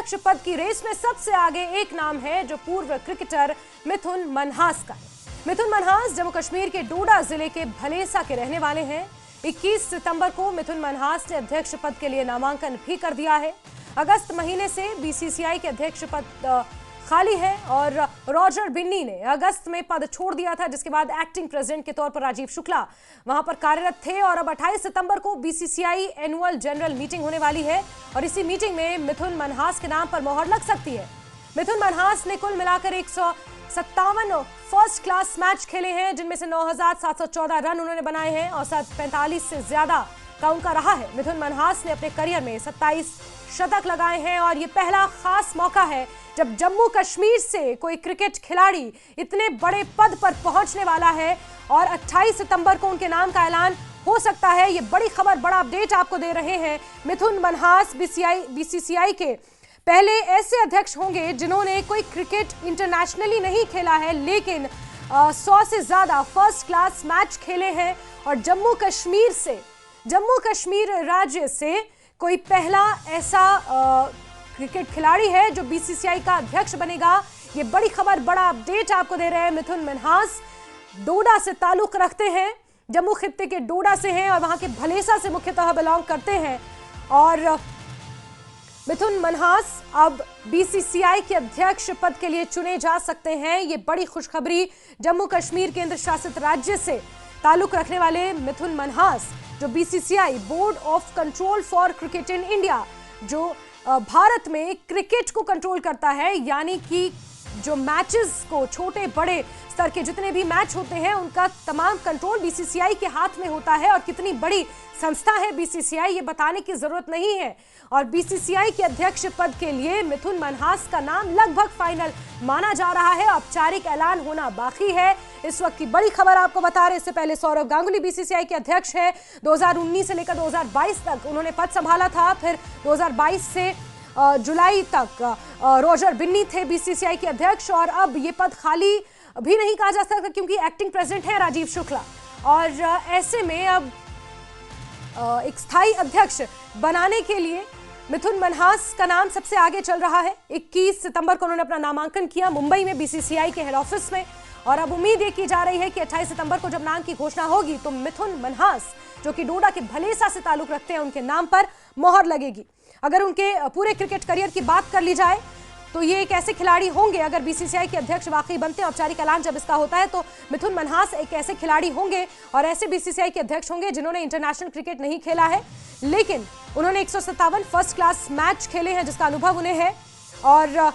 अध्यक्ष पद की रेस में सबसे आगे एक नाम है जो पूर्व क्रिकेटर मिथुन मनहास का है। मिथुन मनहास जम्मू कश्मीर के डोडा जिले के भलेसा के रहने वाले हैं। 21 सितंबर को मिथुन मनहास ने अध्यक्ष पद के लिए नामांकन भी कर दिया है। अगस्त महीने से बीसीसीआई के अध्यक्ष पद खाली है और रॉजर बिन्नी ने अगस्त में पद छोड़ दिया था, जिसके बाद एक्टिंग प्रेसिडेंट के तौर पर राजीव शुक्ला वहां पर कार्यरत थे। और अब 28 सितंबर को बीसीसीआई एनुअल जनरल मीटिंग होने वाली है और इसी मीटिंग में मिथुन मनहास के नाम पर मोहर लग सकती है। मिथुन मनहास ने कुल मिलाकर 157 फर्स्ट क्लास मैच खेले हैं, जिनमें से 9,714 रन उन्होंने बनाए हैं और 45 से ज्यादा का उनका रहा है। मिथुन मनहास ने अपने करियर में 27 शतक लगाए हैं और ये पहला खास मौका है जब जम्मू कश्मीर से कोई क्रिकेट खिलाड़ी इतने बड़े पद पर पहुंचने वाला है और 28 सितंबर को उनके नाम का ऐलान हो सकता है। ये बड़ी खबर, बड़ा अपडेट आपको दे रहे हैं। मिथुन मनहास बीसीसीआई के पहले ऐसे अध्यक्ष होंगे जिन्होंने कोई क्रिकेट इंटरनेशनली नहीं खेला है, लेकिन 100 से ज्यादा फर्स्ट क्लास मैच खेले हैं और जम्मू कश्मीर राज्य से कोई पहला ऐसा क्रिकेट खिलाड़ी है जो बीसीसीआई का अध्यक्ष बनेगा। ये बड़ी खबर, बड़ा अपडेट आपको दे रहे हैं। मिथुन मनहास डोडा से ताल्लुक रखते हैं, जम्मू खित्ते के डोडा से हैं और वहां के भलेसा से मुख्यतः बिलोंग करते हैं। और मिथुन मनहास अब बीसीसीआई के अध्यक्ष पद के लिए चुने जा सकते हैं। ये बड़ी खुशखबरी जम्मू कश्मीर केंद्र शासित राज्य से ताल्लुक रखने वाले मिथुन मनहास, जो BCCI board of control for cricket in India, जो भारत में क्रिकेट को कंट्रोल करता है, यानी कि जो मैचेस को, छोटे बड़े स्तर के जितने भी मैच होते हैं उनका तमाम कंट्रोल बीसीसीआई के हाथ में होता है। और कितनी बड़ी संस्था है बीसीसीआई, ये बताने की जरूरत नहीं है। और बीसीसीआई के अध्यक्ष पद के लिए मिथुन मनहास का नाम लगभग फाइनल माना जा रहा है। औपचारिक ऐलान होना बाकी है। इस वक्त की बड़ी खबर आपको बता रहे, इससे पहले सौरव गांगुली बीसीसीआई के अध्यक्ष है। 2019 से लेकर 2022 तक उन्होंने पद संभाला था। फिर 2022 से जुलाई तक रॉजर बिन्नी थे बीसीसीआई के अध्यक्ष और अब ये पद खाली भी नहीं कहा जा सकता क्योंकि एक्टिंग प्रेसिडेंट है राजीव शुक्ला। और ऐसे में अब एक स्थायी अध्यक्ष बनाने के लिए मिथुन मनहास का नाम सबसे आगे चल रहा है। 21 सितंबर को उन्होंने अपना नामांकन किया मुंबई में बीसीसीआई के हेड ऑफिस में और अब उम्मीद ये की जा रही है कि 28 सितंबर को जब नाम की घोषणा होगी तो मिथुन मनहास, जो कि डोडा के भलेसा से ताल्लुक रखते हैं, उनके नाम पर मोहर लगेगी। अगर उनके पूरे क्रिकेट करियर की बात कर ली जाए तो ये एक ऐसे खिलाड़ी होंगे, अगर बीसीसीआई के अध्यक्ष वाकई बनते हैं, औपचारिक ऐलान जब इसका होता है, तो मिथुन मनहास एक ऐसे खिलाड़ी होंगे और ऐसे बीसीसीआई के अध्यक्ष होंगे जिन्होंने इंटरनेशनल क्रिकेट नहीं खेला है, लेकिन उन्होंने 157 फर्स्ट क्लास मैच खेले हैं जिसका अनुभव उन्हें है। और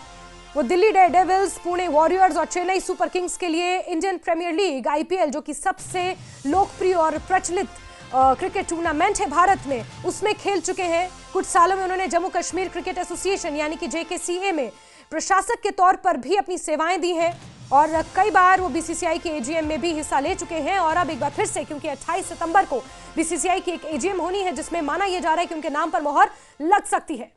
वो दिल्ली डेयरडेविल्स, पुणे वॉरियर्स और चेन्नई सुपर किंग्स के लिए इंडियन प्रीमियर लीग आईपीएल, जो कि सबसे लोकप्रिय और प्रचलित क्रिकेट टूर्नामेंट है भारत में, उसमें खेल चुके हैं। कुछ सालों में उन्होंने जम्मू कश्मीर क्रिकेट एसोसिएशन यानी कि जेकेसीए में प्रशासक के तौर पर भी अपनी सेवाएं दी हैं और कई बार वो बीसीसीआई के एजीएम में भी हिस्सा ले चुके हैं। और अब एक बार फिर से, क्योंकि 28 सितंबर को बीसीसीआई की एक एजीएम होनी है जिसमें माना यह जा रहा है कि उनके नाम पर मोहर लग सकती है।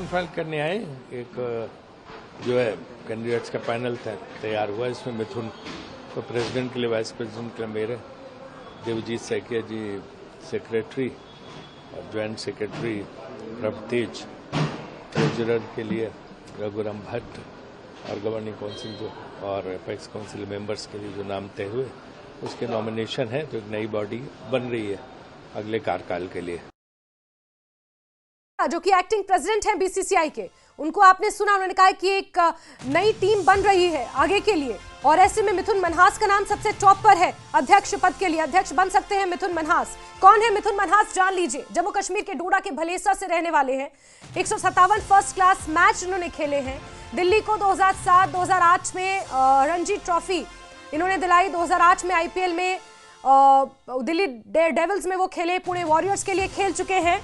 फाइल करने आए एक जो है कैंडिडेट्स का पैनल तैयार हुआ, इसमें मिथुन तो प्रेसिडेंट के लिए, वाइस प्रेसिडेंट के लिए मेरे, देवजीत सैकिया जी सेक्रेटरी और ज्वाइंट सेक्रेटरी प्रभतेज, ट्रेजरर के लिए रघुराम भट्ट और गवर्निंग काउंसिल जो और अपेक्स काउंसिल मेंबर्स के लिए जो नाम तय हुए उसके नॉमिनेशन है। तो एक नई बॉडी बन रही है अगले कार्यकाल के लिए। जो कि एक्टिंग प्रेसिडेंट हैं बीसीसीआई के, उनको आपने सुना, उन्होंने कहा कि एक नई टीम बन रही है आगे के लिए और ऐसे में मिथुन मनहास का नाम सबसे टॉप पर है अध्यक्ष पद के लिए। अध्यक्ष बन सकते हैं मिथुन मनहास। कौन है मिथुन मनहास, जान लीजिए। जम्मू कश्मीर के डोडा के भलेसा से रहने वाले हैं। 157 फर्स्ट क्लास मैच उन्होंने खेले हैं। दिल्ली को 2007-2008 में रणजी ट्रॉफी इन्होंने दिलाई। 2008 में आईपीएल में दिल्ली डेयरडेविल्स में वो खेले, पुणे वॉरियर्स के लिए खेल चुके हैं।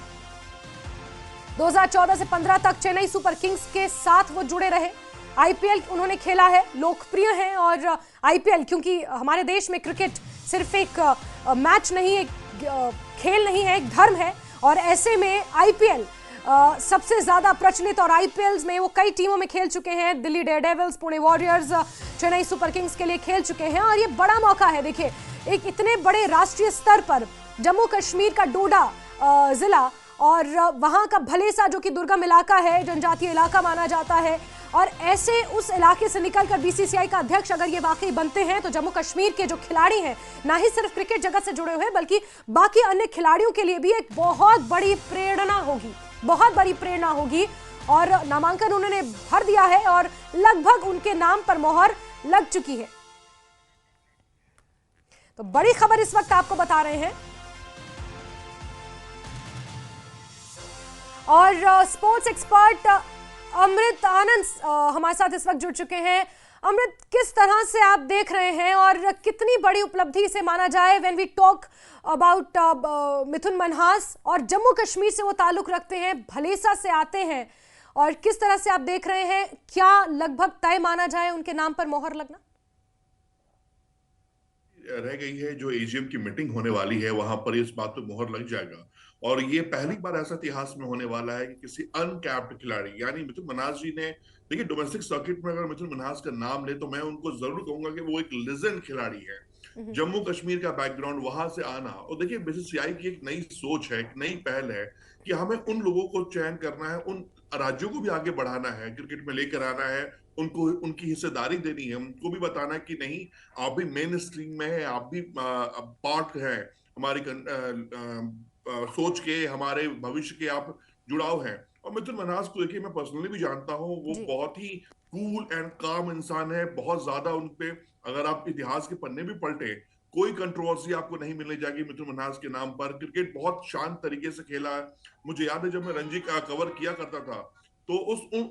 2014 से 15 तक चेन्नई सुपर किंग्स के साथ वो जुड़े रहे। आईपीएल उन्होंने खेला है, लोकप्रिय है। और आईपीएल, क्योंकि हमारे देश में क्रिकेट सिर्फ एक मैच नहीं, एक खेल नहीं है, एक धर्म है। और ऐसे में आईपीएल सबसे ज्यादा प्रचलित और आईपीएल में वो कई टीमों में खेल चुके हैं। Delhi Daredevils, Pune warriors, Chennai super Kings के लिए खेल चुके हैं। और ये बड़ा मौका है, देखिए, एक इतने बड़े राष्ट्रीय स्तर पर जम्मू कश्मीर का डोडा जिला और वहां का भलेसा जो कि दुर्गम इलाका है, जनजातीय इलाका माना जाता है, और ऐसे उस इलाके से निकलकर बीसीसीआई का अध्यक्ष अगर ये वाकई बनते हैं तो जम्मू कश्मीर के जो खिलाड़ी हैं, ना ही सिर्फ क्रिकेट जगत से जुड़े हुए बल्कि बाकी अन्य खिलाड़ियों के लिए भी एक बहुत बड़ी प्रेरणा होगी, बहुत बड़ी प्रेरणा होगी। और नामांकन उन्होंने भर दिया है और लगभग उनके नाम पर मोहर लग चुकी है। तो बड़ी खबर इस वक्त आपको बता रहे हैं। और स्पोर्ट्स एक्सपर्ट अमृत आनंद हमारे साथ इस वक्त जुड़ चुके हैं। अमृत, किस तरह से आप देख रहे हैं और कितनी बड़ी उपलब्धि इसे माना जाए व्हेन वी टॉक अबाउट मिथुन मनहास, और जम्मू कश्मीर से वो ताल्लुक रखते हैं, भलेसा से आते हैं, और किस तरह से आप देख रहे हैं, क्या लगभग तय माना जाए उनके नाम पर मोहर लगना? रह गई है जो एजीएम की मीटिंग होने वाली है, वहां पर इस बात पे मोहर लग जाएगा। और ये पहली बार ऐसा इतिहास में होने वाला है कि किसी अनकैप्ड खिलाड़ी यानी मिथुन मनहास जी ने, देखिए डोमेस्टिक सर्किट में अगर मिथुन मनहास का नाम ले तो मैं उनको जरूर कहूंगा कि वो एक लेजेंड खिलाड़ी है। जम्मू कश्मीर का बैकग्राउंड, वहां से आना, और देखिए बीसीसीआई की एक नई सोच है, एक नई पहल है कि हमें उन लोगों को चयन करना है, उन राज्यों को भी आगे बढ़ाना है, क्रिकेट में लेकर आना है, उनको उनकी हिस्सेदारी देनी है, उनको भी बताना है कि नहीं आप भी मेन स्ट्रीम में है, आप भी पार्ट है हमारी सोच के, हमारे भविष्य के आप जुड़ाव हैं। और मिथुन मनहास को देखिए मैं पर्सनली भी जानता हूँ, वो बहुत ही कूल एंड काम इंसान है। बहुत ज्यादा उनपे अगर आप इतिहास के पन्ने भी पलटे, कोई कंट्रोवर्सी आपको नहीं मिलने जाएगी मिथुन मनहास के नाम पर। क्रिकेट बहुत शांत तरीके से खेला है। मुझे याद है जब मैं रणजी का कवर किया करता था तो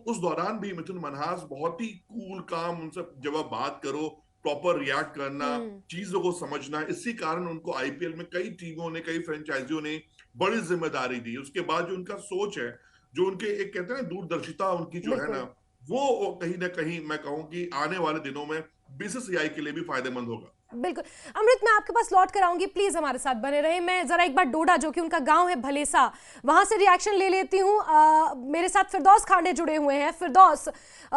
उस दौरान भी मिथुन मनहास बहुत ही कूल काम, उनसे जब आप बात करो प्रॉपर रिएक्ट करना, चीजों को समझना। इसी कारण उनको आईपीएल में कई टीमों ने, कई फ्रेंचाइजियों ने बड़ी जिम्मेदारी दी। उसके बाद जो उनका सोच है, जो उनके एक कहते हैं दूरदर्शिता उनकी जो है ना, वो कहीं ना कहीं मैं कहूं कि आने वाले दिनों में बीसीसीआई के लिए भी फायदेमंद होगा। बिल्कुल। अमृत, मैं आपके पास लौट कर आऊंगी, प्लीज हमारे साथ बने रहे। मैं जरा एक बार डोडा, जो कि उनका गांव है भलेसा, वहां से रिएक्शन ले लेती हूँ। मेरे साथ फिरदौस खांडे जुड़े हुए हैं। फिरदौस,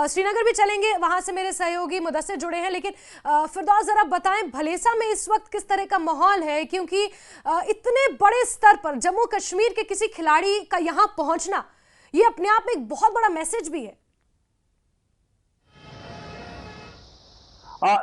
श्रीनगर भी चलेंगे, वहां से मेरे सहयोगी मुदस्सिर जुड़े हैं, लेकिन फिरदौस जरा बताएं भलेसा में इस वक्त किस तरह का माहौल है, क्योंकि इतने बड़े स्तर पर जम्मू कश्मीर के किसी खिलाड़ी का यहाँ पहुंचना, ये अपने आप में एक बहुत बड़ा मैसेज भी है।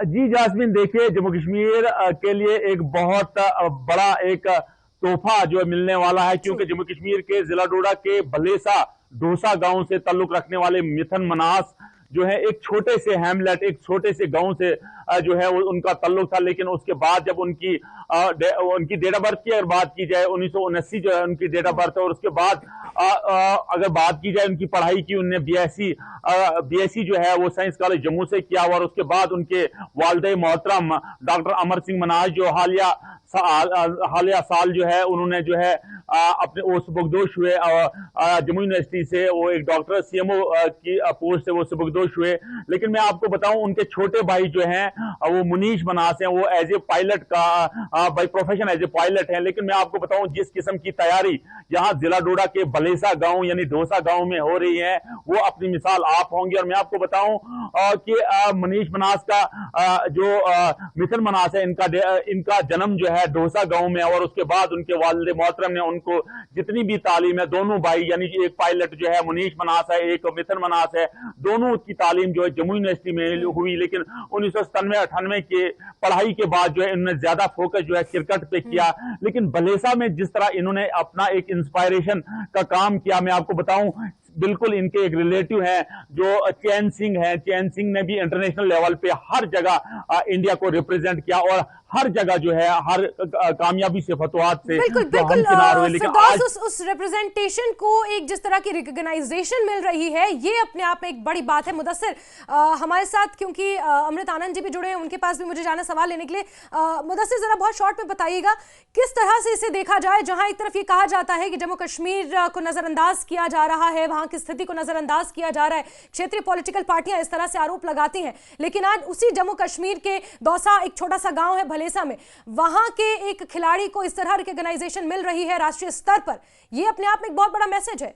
जी जास्मिन, देखिए जम्मू कश्मीर के लिए एक बहुत बड़ा एक तोहफा जो है मिलने वाला है, क्योंकि जम्मू कश्मीर के जिला डोडा के भलेसा डोसा गांव से ताल्लुक रखने वाले मिथुन मनहास जो है एक छोटे से हैमलेट, एक छोटे से गांव से जो है उनका ताल्लुक था। लेकिन उसके बाद जब उनकी डेट ऑफ बर्थ की अगर बात की जाए, 1979 जो है उनकी डेट ऑफ बर्थ है। और उसके बाद अगर बात की जाए उनकी पढ़ाई की, उनने बीएससी जो है वो साइंस कॉलेज जम्मू से किया हुआ। और उसके बाद उनके वालिद मोहतरम डॉक्टर अमर सिंह मनहास जो हालिया साल जो है उन्होंने जो है अपने वो सुबकदोश हुए जम्मू यूनिवर्सिटी से। वो एक डॉक्टर सीएमओ की पोस्ट से वो सुबकदोश हुए। लेकिन मैं आपको बताऊं उनके छोटे भाई जो हैं वो मुनीश मनहास हैं, वो एज ए पायलट का by profession as a pilot हैं। लेकिन मैं आपको बताऊं जिस किस्म की तैयारी यहाँ जिला डोडा के भलेसा गांव यानी डोसा गांव में हो रही है, वो अपनी मिसाल आप होंगी। और मैं आपको बताऊं कि मुनीश मनहास का जो मिथुन मनहास है, इनका जन्म जो है डोसा गांव में। और उसके बाद उनके वालिद मोहतरम ने उनको जितनी भी तालीम है, दोनों भाई यानी कि एक पायलट जो है मुनीश मनहास है, एक मिथुन मनहास है, दोनों की तालीम जो है जम्मू यूनिवर्सिटी में हुई। लेकिन 1997-98 के पढ़ाई के बाद जो है इन्होंने ज्यादा फोकस जो है क्रिकेट पे किया। लेकिन भलेसा में जिस तरह इन्होंने अपना एक इंस्पायरेशन का काम किया, मैं आपको बताऊं बिल्कुल इनके एक रिलेटिव हैं जो चैन सिंह हैं। चैन सिंह ने भी इंटरनेशनल लेवल पे हर जगह इंडिया को रिप्रेजेंट किया और हर जगह जो है हर कामयाबी से फतवात से बिल्कुल हमकिनार हुए। लेकिन आज उस रिप्रेजेंटेशन को एक जिस तरह की रिकॉग्नाइजेशन मिल रही है, ये अपने आप में एक बड़ी बात है। मुदस्सिर हमारे साथ, क्योंकि अमृत आनंद जी भी जुड़े हैं, उनके पास भी मुझे जाना सवाल लेने के लिए। मुदस्सिर जरा बहुत शॉर्ट में बताइएगा किस तरह से इसे देखा जाए, जहां एक तरफ ये कहा जाता है कि जम्मू कश्मीर को नजरअंदाज किया जा रहा है, वहां की स्थिति को नजरअंदाज किया जा रहा है, क्षेत्रीय पॉलिटिकल पार्टियां इस तरह से आरोप लगाती हैं। लेकिन आज उसी जम्मू कश्मीर के दौसा, एक छोटा सा गांव है भलेसा में, वहां के एक खिलाड़ी को इस तरह रिकॉग्नाइजेशन मिल रही है राष्ट्रीय स्तर पर। यह अपने आप में एक बहुत बड़ा मैसेज है।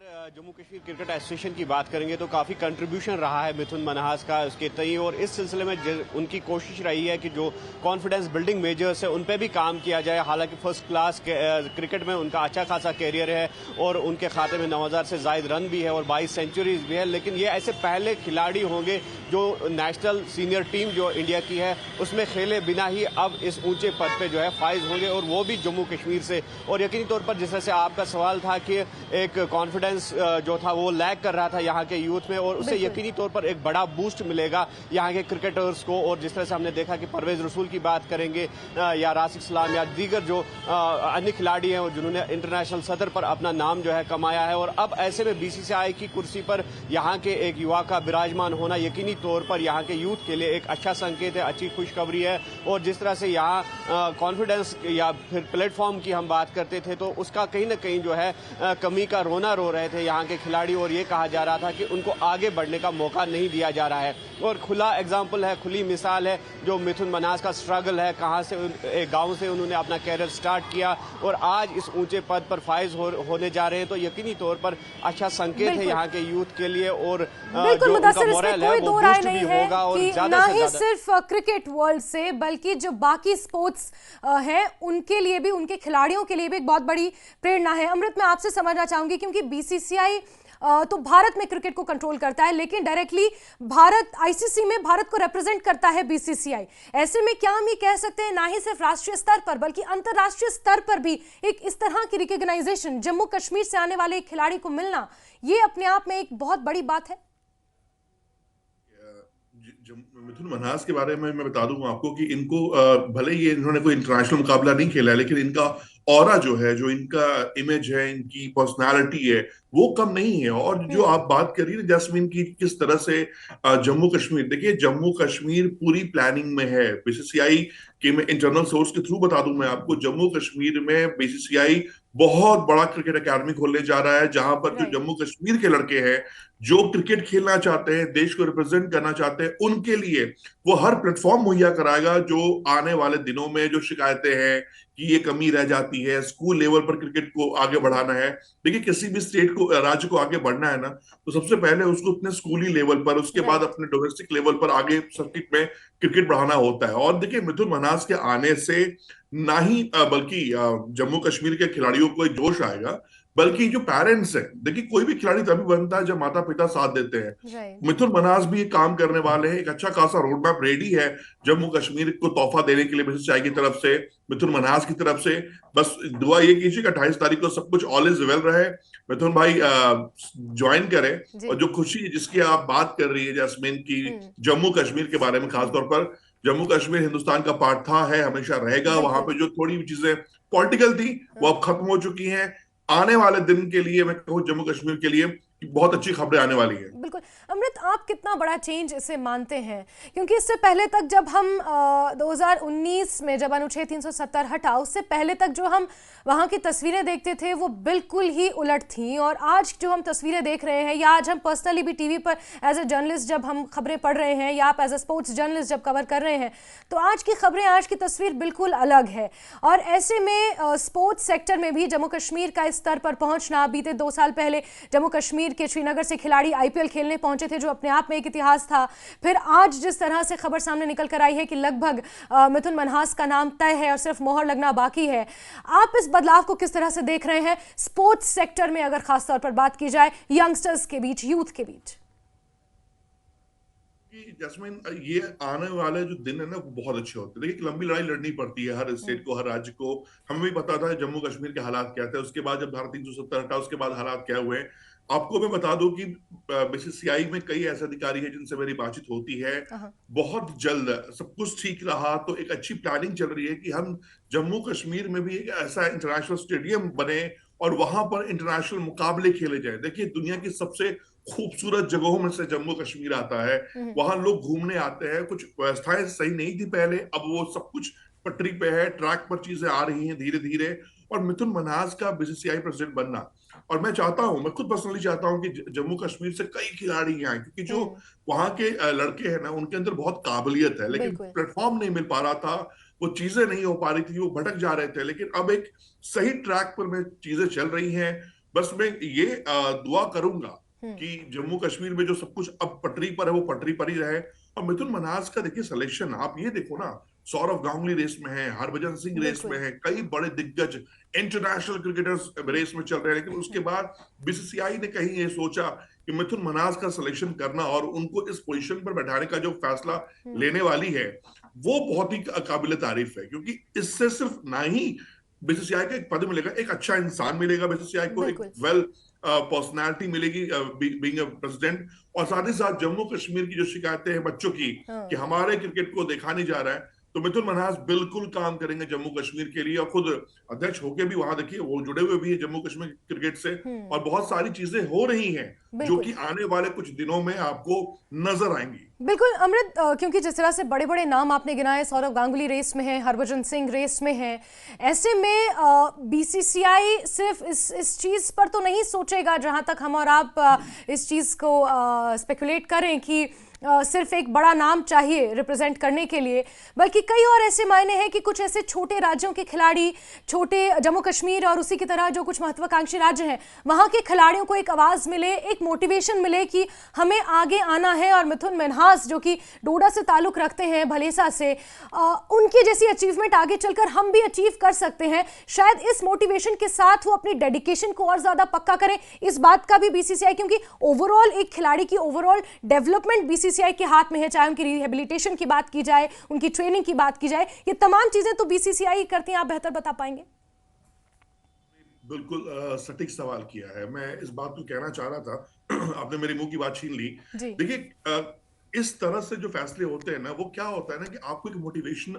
जम्मू कश्मीर क्रिकेट एसोसिएशन की बात करेंगे तो काफ़ी कंट्रीब्यूशन रहा है मिथुन मन्हास का उसके तय, और इस सिलसिले में उनकी कोशिश रही है कि जो कॉन्फिडेंस बिल्डिंग मेजर्स है उन पे भी काम किया जाए। हालांकि फर्स्ट क्लास क्रिकेट में उनका अच्छा खासा कैरियर है और उनके खाते में 9000 से ज़ायद रन भी है और 22 सेंचुरीज भी है, लेकिन ये ऐसे पहले खिलाड़ी होंगे जो नेशनल सीनियर टीम जो इंडिया की है उसमें खेले बिना ही अब इस ऊंचे पद पे जो है फाइज होंगे, और वो भी जम्मू कश्मीर से। और यकीनी तौर पर जिस तरह से आपका सवाल था कि एक कॉन्फिडेंस जो था वो लैग कर रहा था यहाँ के यूथ में, और उससे यकीनी तौर पर एक बड़ा बूस्ट मिलेगा यहाँ के क्रिकेटर्स को। और जिस तरह से हमने देखा कि परवेज रसूल की बात करेंगे या राशिद सलाम या दीगर जो अन्य खिलाड़ी हैं जिन्होंने इंटरनेशनल सतह पर अपना नाम जो है कमाया है, और अब ऐसे में बीसीसीआई की कुर्सी पर यहाँ के एक युवा का विराजमान होना यकीनी तौर पर यहाँ के यूथ के लिए एक अच्छा संकेत है, अच्छी खुशखबरी है। और जिस तरह से यहाँ कॉन्फिडेंस या फिर प्लेटफॉर्म की हम बात करते थे तो उसका कहीं ना कहीं जो है कमी का रोना रो रहे थे यहाँ के खिलाड़ी, और ये कहा जा रहा था कि उनको आगे बढ़ने का मौका नहीं दिया जा रहा है। और खुला एग्जाम्पल है, खुली मिसाल है जो मिथुन मन्हास का स्ट्रगल है, कहाँ से एक गाँव से उन्होंने अपना कैरियर स्टार्ट किया और आज इस ऊंचे पद पर फाइज होने जा रहे हैं। तो यकीनी तौर पर अच्छा संकेत है यहाँ के यूथ के लिए, और बिल्कुल मुदस्सिर, इसमें कोई दो राय नहीं है कि ना ही सिर्फ क्रिकेट वर्ल्ड से बल्कि जो बाकी स्पोर्ट्स हैं उनके लिए भी, उनके खिलाड़ियों के लिए भी एक बहुत बड़ी प्रेरणा है। अमृत, मैं आपसे समझना चाहूंगी क्योंकि बीसीसीआई तो भारत में क्रिकेट को कंट्रोल करता है, लेकिन डायरेक्टली भारत आईसीसी में भारत को रिप्रेजेंट करता है बीसीसीआई। ऐसे में क्या हम ये कह सकते हैं ना ही सिर्फ राष्ट्रीय स्तर पर बल्कि अंतर्राष्ट्रीय स्तर पर भी एक इस तरह की रिकॉग्नाइजेशन जम्मू कश्मीर से आने वाले एक खिलाड़ी को मिलना, ये अपने आप में एक बहुत बड़ी बात है। मिथुन मन्हास के बारे में मैं बता दूं आपको कि इनको भले ही इन्होंने कोई इंटरनेशनल मुकाबला नहीं खेला है, लेकिन इनका ऑरा जो है, जो इनका इमेज है, इनकी पर्सनालिटी है, वो कम नहीं है। और जो आप बात कर रही है जैस्मिन की, किस तरह से जम्मू कश्मीर, देखिए जम्मू कश्मीर पूरी प्लानिंग में है बीसीसीआई के। मैं इंटरनल सोर्स के थ्रू बता दूं मैं आपको, जम्मू कश्मीर में बीसीसीआई बहुत बड़ा क्रिकेट अकेडमी खोलने जा रहा है, जहां पर जो जम्मू कश्मीर के लड़के हैं जो क्रिकेट खेलना चाहते हैं, देश को रिप्रेजेंट करना चाहते हैं, उनके लिए वो हर प्लेटफॉर्म मुहैया कराएगा। जो आने वाले दिनों में जो शिकायतें हैं कि ये कमी रह जाती है, स्कूल लेवल पर क्रिकेट को आगे बढ़ाना है। देखिए किसी भी स्टेट को, राज्य को आगे बढ़ना है ना, तो सबसे पहले उसको अपने स्कूली लेवल पर, उसके बाद अपने डोमेस्टिक लेवल पर आगे सर्किट में क्रिकेट बढ़ाना होता है। और देखिए मिथुन मन्हास के आने से ना ही बल्कि जम्मू कश्मीर के खिलाड़ियों को जोश आएगा, बल्कि जो पेरेंट्स हैं, देखिए कोई भी खिलाड़ी तभी बनता है जब माता पिता साथ देते हैं। मिथुन मन्हास भी काम करने वाले हैं, एक अच्छा खासा रोड मैप रेडी है जम्मू कश्मीर को तोहफा देने के लिए बीसीसीआई की तरफ से, मिथुन मन्हास की तरफ से। बस दुआ ये कीजिए कि 28 तारीख को सब कुछ ऑल इज वेल रहे, मिथुन भाई ज्वाइन करें। और जो खुशी जिसकी आप बात कर रही है जैस्मिन की, जम्मू कश्मीर के बारे में खासतौर पर, जम्मू कश्मीर हिंदुस्तान का पार्ट था, है, हमेशा रहेगा। वहां पे जो थोड़ी चीजें पॉलिटिकल थी वो अब खत्म हो चुकी हैं। आने वाले दिन के लिए मैं कहूँ जम्मू कश्मीर के लिए बहुत अच्छी खबरें आने वाली है। बिल्कुल। अमृत, आप कितना बड़ा चेंज इसे मानते हैं? क्योंकि इससे पहले तक जब हम 2019 में जब अनुच्छेद 370 हटा, उससे पहले तक जो हम वहाँ की तस्वीरें देखते थे वो बिल्कुल ही उलट थी। और आज जो हम तस्वीरें देख रहे हैं, या आज हम पर्सनली भी टीवी पर एज ए जर्नलिस्ट जब हम खबरें पढ़ रहे हैं, या आप एज ए स्पोर्ट्स जर्नलिस्ट जब कवर कर रहे हैं, तो आज की खबरें, आज की तस्वीर बिल्कुल अलग है। और ऐसे में स्पोर्ट्स सेक्टर में भी जम्मू कश्मीर का इस स्तर पर पहुँचना, बीते 2 साल पहले जम्मू कश्मीर के श्रीनगर से खिलाड़ी आईपीएल खेलने पहुंचे थे, जो अपने आप में एक इतिहास था। फिर आज जिस तरह से खबर सामने निकल कर आई है कि लगभग मिथुन मन्हास का नाम तय है और सिर्फ मोहर लगना बाकी है, आप इस बदलाव को किस तरह से देख रहे हैं स्पोर्ट्स सेक्टर में, अगर खासतौर पर बात की जाए यंगस्टर्स के बीच, यूथ के बीच? जैस्मिन, ये आने वाले जो दिन है ना वो बहुत अच्छे होते हैं। देखिए लंबी लड़ाई लड़नी पड़ती है हर स्टेट को, हर राज्य को। हमें भी पता था जम्मू कश्मीर के हालात क्या थे, उसके बाद जब धारा 370 हटा उसके बाद हालात क्या हुए। आपको मैं बता दूं कि बीसीसीआई में कई ऐसे अधिकारी हैं जिनसे मेरी बातचीत होती है। बहुत जल्द सब कुछ ठीक रहा तो एक अच्छी प्लानिंग चल रही है कि हम जम्मू कश्मीर में भी एक ऐसा इंटरनेशनल स्टेडियम बने और वहां पर इंटरनेशनल मुकाबले खेले जाए। देखिए दुनिया की सबसे खूबसूरत जगहों में से जम्मू कश्मीर आता है, वहां लोग घूमने आते हैं। कुछ व्यवस्थाएं सही नहीं थी पहले, अब वो सब कुछ पटरी पे है, ट्रैक पर चीजें आ रही हैं धीरे धीरे। और मिथुन मन्हास का बीसीसीआई प्रेसिडेंट बनना, और मैं चाहता हूं, मैं खुद पर्सनली चाहता हूं कि जम्मू कश्मीर से कई खिलाड़ी आए, क्योंकि जो वहां के लड़के हैं ना उनके अंदर बहुत काबिलियत है, लेकिन प्लेटफॉर्म नहीं मिल पा रहा था, वो चीजें नहीं हो पा रही थी, वो भटक जा रहे थे। लेकिन अब एक सही ट्रैक पर में चीजें चल रही हैं। बस मैं ये दुआ करूंगा कि जम्मू कश्मीर में जो सब कुछ अब पटरी पर है वो पटरी पर ही रहे। और मिथुन मन्हास का देखिए सिलेक्शन, आप ये देखो ना, सौरव गांगुली रेस में है, हरभजन सिंह रेस में है, कई बड़े दिग्गज इंटरनेशनल क्रिकेटर्स रेस में चल रहे हैं, लेकिन उसके बाद बीसीसीआई ने कहीं ये सोचा कि मिथुन मन्हास का सिलेक्शन करना और उनको इस पोजीशन पर बैठाने का जो फैसला लेने वाली है वो बहुत ही काबिल तारीफ है, क्योंकि इससे सिर्फ ना ही बीसीसीआई का एक पद मिलेगा, एक अच्छा इंसान मिलेगा बीसीसीआई को, एक वेल पर्सनालिटी मिलेगी बीइंग अ प्रेसिडेंट, और साथ ही साथ जम्मू कश्मीर की जो शिकायतें हैं बच्चों की कि हमारे क्रिकेट को देखा नहीं जा रहा है, तो मिथुन मन्हास बिल्कुल काम करेंगे जम्मू कश्मीर के लिए। और खुद अध्यक्ष होके भी वहां देखिए वो जुड़े हुए भी है जम्मू कश्मीर क्रिकेट से, और बहुत सारी चीजें हो रही हैं जो कि आने वाले कुछ दिनों में आपको नजर आएंगी। बिल्कुल अमृत, क्योंकि जिस तरह से बड़े बड़े नाम आपने गिनाए, सौरव गांगुली रेस में है, हरभजन सिंह रेस में है, ऐसे में बीसीसीआई सिर्फ इस चीज़ पर तो नहीं सोचेगा, जहां तक हम और आप इस चीज़ को स्पेकुलेट करें कि सिर्फ एक बड़ा नाम चाहिए रिप्रेजेंट करने के लिए, बल्कि कई और ऐसे मायने हैं कि कुछ ऐसे छोटे राज्यों के खिलाड़ी, छोटे जम्मू कश्मीर और उसी की तरह जो कुछ महत्वाकांक्षी राज्य हैं, वहां के खिलाड़ियों को एक आवाज़ मिले, एक मोटिवेशन मिले कि हमें आगे आना है। और मिथुन मन्हास जो कि डोडा से ताल्लुक़ रखते हैं, भलेसा से, उनकी जैसी अचीवमेंट आगे चलकर हम भी अचीव कर सकते हैं। शायद इस मोटिवेशन के साथ वो अपनी डेडिकेशन को और ज़्यादा पक्का करें। इस बात का भी बीसीसीआई, क्योंकि ओवरऑल एक खिलाड़ी की ओवरऑल डेवलपमेंट बीसीसीआई के हाथ में है, चाहे उनकी रिहेबिलिटेशन की बात की जाए, उनकी ट्रेनिंग की बात की जाए, ये तमाम चीजें तो बीसीसीआई करती हैं। आप बेहतर बता पाएंगे। बिल्कुल सटीक सवाल किया है, मैं इस बात को कहना चाह रहा था आपने मेरे मुंह की बात छीन ली। देखिए इस तरह से जो फैसले होते हैं ना, वो क्या होता है ना कि आपको एक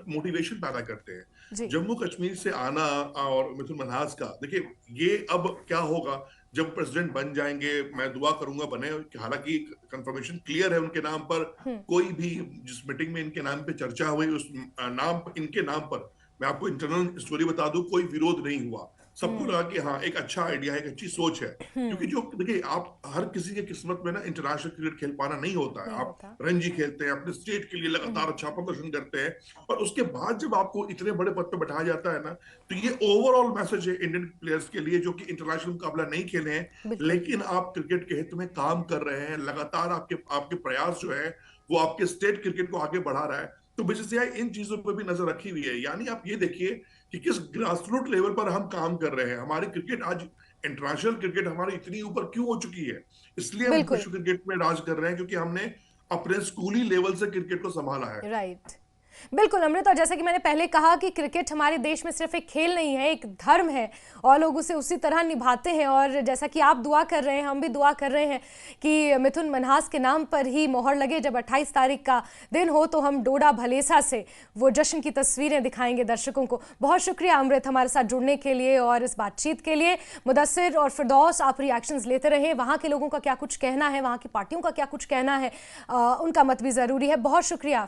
मोटिवेशन पैदा करते हैं। जम्मू कश्मीर से आना और मिथुन मन्हास का, देखिए ये अब क्या होगा जब प्रेसिडेंट बन जाएंगे, मैं दुआ करूंगा बने, हालांकि कंफर्मेशन क्लियर है उनके नाम पर, कोई भी जिस मीटिंग में इनके नाम पे चर्चा हुई उस नाम इनके नाम पर, मैं आपको इंटरनल स्टोरी बता दूं, कोई विरोध नहीं हुआ, सबको लगा कि हाँ एक अच्छा आइडिया है, एक अच्छी सोच है। क्योंकि जो देखिए आप हर किसी के किस्मत में ना इंटरनेशनल क्रिकेट खेल पाना नहीं होता है। आप रणजी खेलते हैं, अपने स्टेट के लिए लगातार अच्छा प्रदर्शन करते हैं, और उसके बाद जब आपको इतने बड़े पद पे बैठाया जाता है ना, तो ये ओवरऑल मैसेज है इंडियन प्लेयर्स के लिए जो कि इंटरनेशनल मुकाबला नहीं खेले हैं, लेकिन आप क्रिकेट के हित में काम कर रहे हैं, लगातार आपके प्रयास जो है वो आपके स्टेट क्रिकेट को आगे बढ़ा रहा है। तो बीसीसीआई इन चीजों पर भी नजर रखी हुई है। यानी आप ये देखिए कि किस ग्रासरूट लेवल पर हम काम कर रहे हैं। हमारी क्रिकेट आज, इंटरनेशनल क्रिकेट हमारी इतनी ऊपर क्यों हो चुकी है? इसलिए हम विश्व क्रिकेट में राज कर रहे हैं, क्योंकि हमने अपने स्कूली लेवल से क्रिकेट को संभाला है। राइट, बिल्कुल अमृत। और जैसा कि मैंने पहले कहा कि क्रिकेट हमारे देश में सिर्फ एक खेल नहीं है, एक धर्म है, और लोग उसे उसी तरह निभाते हैं। और जैसा कि आप दुआ कर रहे हैं, हम भी दुआ कर रहे हैं कि मिथुन मन्हास के नाम पर ही मोहर लगे। जब 28 तारीख का दिन हो तो हम डोडा भलेसा से वो जश्न की तस्वीरें दिखाएंगे दर्शकों को। बहुत शुक्रिया अमृत हमारे साथ जुड़ने के लिए और इस बातचीत के लिए। मुदस्सिर और फिरदौस, आप रिएक्शंस लेते रहें, वहाँ के लोगों का क्या कुछ कहना है, वहाँ की पार्टियों का क्या कुछ कहना है, उनका मत भी ज़रूरी है। बहुत शुक्रिया।